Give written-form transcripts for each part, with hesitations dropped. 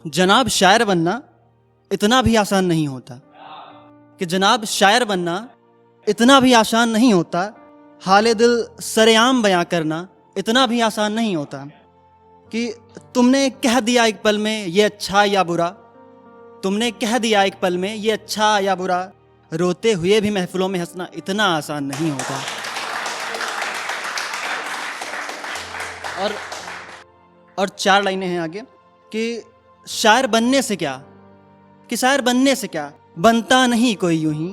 जनाब शायर बनना इतना भी आसान नहीं होता, कि जनाब शायर बनना इतना भी आसान नहीं होता, हाले दिल सरेआम बयां करना इतना भी आसान नहीं होता, कि तुमने कह दिया एक पल में ये अच्छा या बुरा, तुमने कह दिया एक पल में ये अच्छा या बुरा, रोते हुए भी महफिलों में हंसना इतना आसान नहीं होता। और 4 लाइनें हैं आगे कि शायर बनने से क्या, कि शायर बनने से क्या, बनता नहीं कोई यूं ही,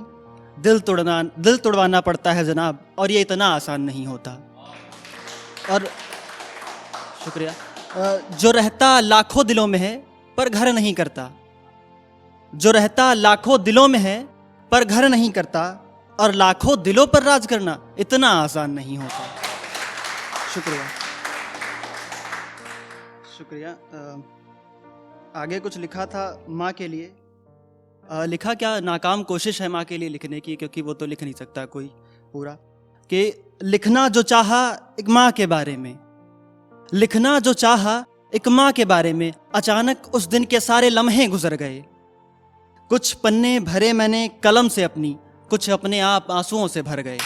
दिल तोड़वाना पड़ता है जनाब, और ये इतना आसान नहीं होता। और शुक्रिया। जो रहता लाखों दिलों में है पर घर नहीं करता, जो रहता लाखों दिलों में है पर घर नहीं करता, और लाखों दिलों पर राज करना इतना आसान नहीं होता। शुक्रिया शुक्रिया। आगे कुछ लिखा था माँ के लिए, लिखा क्या, नाकाम कोशिश है माँ के लिए लिखने की, क्योंकि वो तो लिख नहीं सकता कोई पूरा, कि लिखना जो चाहा एक माँ के बारे में, लिखना जो चाहा एक माँ के बारे में, अचानक उस दिन के सारे लम्हे गुजर गए, कुछ पन्ने भरे मैंने कलम से अपनी, कुछ अपने आप आंसुओं से भर गए।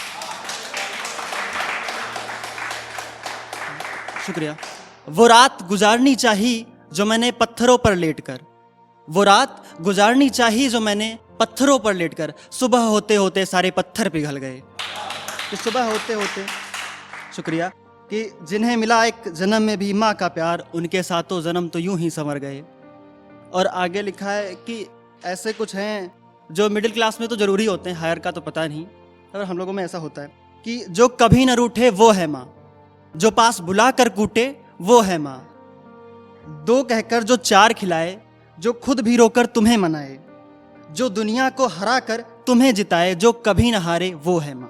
शुक्रिया। वो रात गुजारनी चाहिए जो मैंने पत्थरों पर लेटकर, वो रात गुजारनी चाहिए जो मैंने पत्थरों पर लेटकर, सुबह होते होते सारे पत्थर पिघल गए। कि सुबह होते होते, शुक्रिया, कि जिन्हें मिला एक जन्म में भी माँ का प्यार, उनके सातों जन्म तो यूं ही संवर गए। और आगे लिखा है कि ऐसे कुछ हैं जो मिडिल क्लास में तो जरूरी होते हैं, हायर का तो पता नहीं, और हम लोगों में ऐसा होता है कि जो कभी न रूठे वो है माँ, जो पास बुला कर कूटे वो है माँ, 2 कहकर जो 4 खिलाए, जो खुद भी रोकर तुम्हें मनाए, जो दुनिया को हरा कर तुम्हें जिताए, जो कभी न हारे वो है माँ।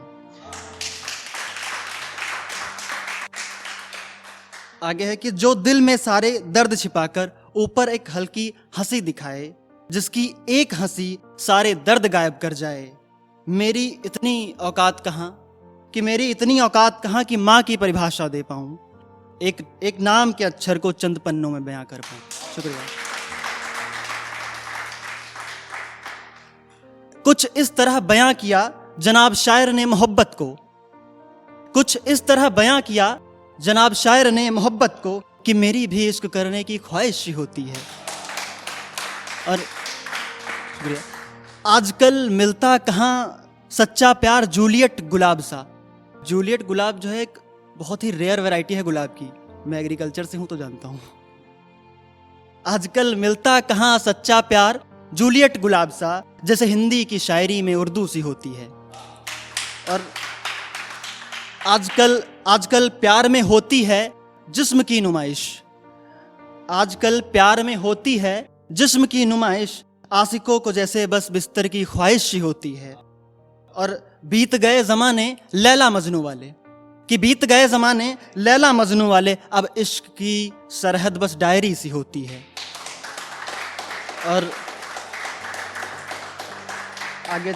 आगे है कि जो दिल में सारे दर्द छिपाकर ऊपर एक हल्की हंसी दिखाए, जिसकी एक हंसी सारे दर्द गायब कर जाए। मेरी इतनी औकात कहाँ, कि मेरी इतनी औकात कहाँ कि माँ की परिभाषा दे पाऊँ, एक नाम के अक्षर को चंद पन्नों में बयां कर पाऊँ। शुक्रिया। कुछ इस तरह बयां किया जनाब शायर ने मोहब्बत को, कुछ इस तरह बयां किया जनाब शायर ने मोहब्बत को, कि मेरी भी इश्क करने की ख्वाहिश ही होती है। और शुक्रिया। आजकल मिलता कहाँ सच्चा प्यार जूलियट गुलाब सा, जूलियट गुलाब जो है एक बहुत ही रेयर वैरायटी है गुलाब की, मैं एग्रीकल्चर से हूं तो जानता हूं। आजकल मिलता कहाँ सच्चा प्यार जूलियट गुलाब सा, जैसे हिंदी की शायरी में उर्दू सी होती है। और आजकल प्यार में होती है जिस्म की नुमाइश, आजकल प्यार में होती है जिस्म की नुमाइश, आशिकों को जैसे बस बिस्तर की ख्वाहिश ही होती है। और बीत गए ज़माने लैला मजनू वाले, कि बीत गए ज़माने लैला मजनू वाले, अब इश्क की सरहद बस डायरी सी होती है। और आगे,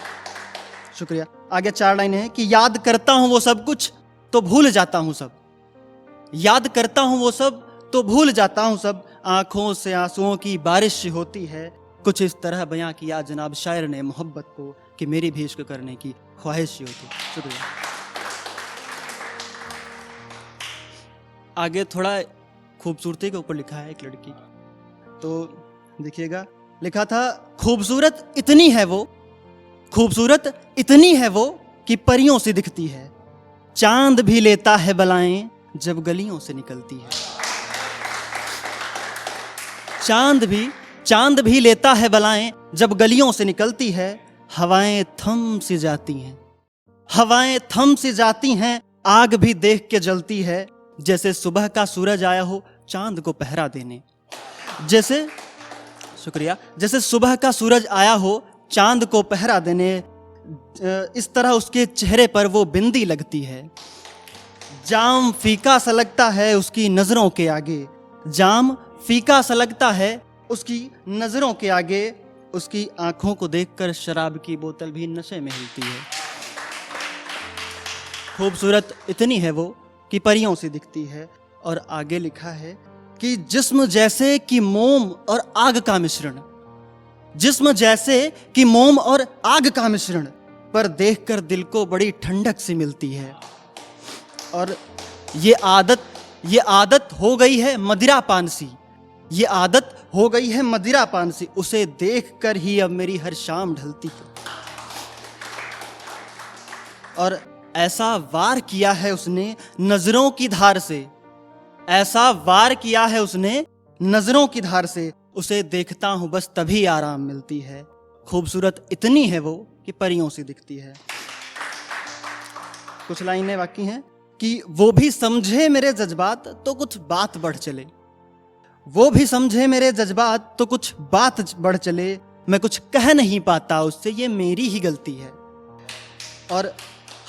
शुक्रिया, आगे 4 लाइनें हैं कि याद करता हूँ वो सब कुछ तो भूल जाता हूँ सब, याद करता हूँ वो सब तो भूल जाता हूँ सब, आंखों से आंसुओं की बारिश होती है। कुछ इस तरह बयां किया जनाब शायर ने मोहब्बत को, कि मेरी भी इश्क करने की ख्वाहिश ही होती। शुक्रिया। आगे थोड़ा खूबसूरती के ऊपर लिखा है एक लड़की, तो देखिएगा, लिखा था खूबसूरत इतनी है वो, खूबसूरत इतनी है वो कि परियों से दिखती है, चांद भी लेता है बलाएं जब गलियों से निकलती है। चांद भी लेता है बलाएं जब गलियों से निकलती है, हवाएं थम सी जाती हैं, हवाएं थम सी जाती हैं, आग भी देख के जलती है, जैसे सुबह का सूरज आया हो चांद को पहरा देने, जैसे, शुक्रिया, जैसे सुबह का सूरज आया हो चांद को पहरा देने, इस तरह उसके चेहरे पर वो बिंदी लगती है। जाम फीका सा लगता है उसकी नजरों के आगे, जाम फीका सा लगता है उसकी नजरों के आगे, उसकी आंखों को देखकर शराब की बोतल भी नशे में हिलती है। खूबसूरत इतनी है वो कि परियों से दिखती है। और आगे लिखा है कि जिस्म जैसे कि मोम और आग का मिश्रण, जिस्म जैसे कि मोम और आग का मिश्रण, पर देखकर दिल को बड़ी ठंडक सी मिलती है। और ये आदत हो गई है मदिरा पान सी, ये आदत हो गई है मदिरा पान सी, उसे देखकर ही अब मेरी हर शाम ढलती है। और ऐसा वार किया है उसने नजरों की धार से, ऐसा वार किया है उसने नजरों की धार से, उसे देखता हूं बस तभी आराम मिलती है। खूबसूरत इतनी है वो कि परियों सी दिखती है। कुछ लाइनें बाकी हैं कि वो भी समझे मेरे जज्बात तो कुछ बात बढ़ चले, वो भी समझे मेरे जज्बात तो कुछ बात बढ़ चले, मैं कुछ कह नहीं पाता उससे, ये मेरी ही गलती है। और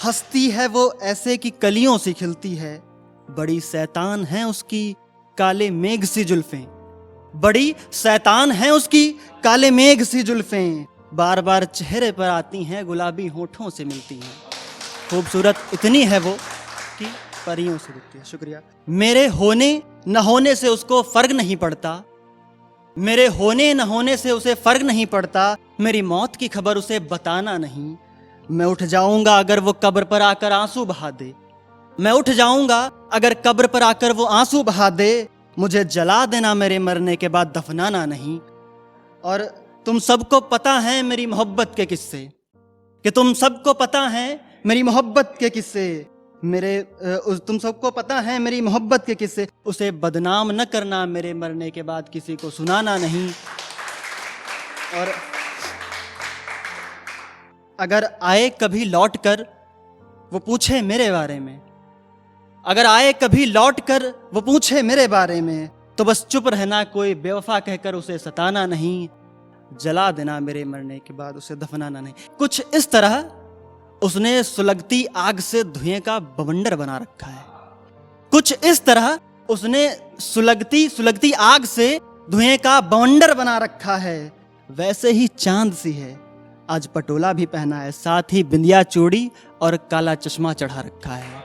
हंसती है वो ऐसे कि कलियों सी खिलती है, बड़ी शैतान है उसकी काले मेघ सी जुल्फें, बड़ी शैतान है उसकी काले मेघ सी जुल्फें, बार बार चेहरे पर आती हैं गुलाबी होठों से मिलती हैं। खूबसूरत इतनी है वो कि परियों से दिखती है। शुक्रिया। मेरे होने न होने से उसको फर्क नहीं पड़ता, मेरे होने न होने से उसे फर्क नहीं पड़ता, मेरी मौत की खबर उसे बताना नहीं। मैं उठ जाऊंगा अगर वो कब्र पर आकर आंसू बहा दे, मैं उठ जाऊंगा अगर कब्र पर आकर वो आंसू बहा दे, मुझे जला देना मेरे मरने के बाद दफनाना नहीं। और तुम सबको पता है मेरी मोहब्बत के किस्से, कि तुम सबको पता है मेरी मोहब्बत के किस्से, तुम सबको पता है मेरी मोहब्बत के किस्से, उसे बदनाम न करना मेरे मरने के बाद किसी को सुनाना नहीं। और अगर आए कभी लौट कर वो पूछे मेरे बारे में, अगर आए कभी लौट कर वो पूछे मेरे बारे में, तो बस चुप रहना, कोई बेवफा कहकर उसे सताना नहीं, जला देना मेरे मरने के बाद उसे दफनाना नहीं। कुछ इस तरह उसने सुलगती आग से धुएं का बवंडर बना रखा है, कुछ इस तरह उसने सुलगती आग से धुएं का बवंडर बना रखा है। वैसे ही चांद सी है, आज पटोला भी पहना है, साथ ही बिंदिया चूड़ी और काला चश्मा चढ़ा रखा है,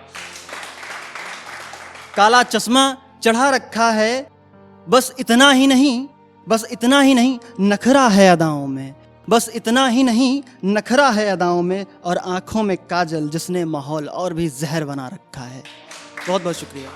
काला चश्मा चढ़ा रखा है। बस इतना ही नहीं, बस इतना ही नहीं, नखरा है अदाओं में, बस इतना ही नहीं, नखरा है अदाओं में, और आंखों में काजल जिसने माहौल और भी जहर बना रखा है। बहुत बहुत शुक्रिया।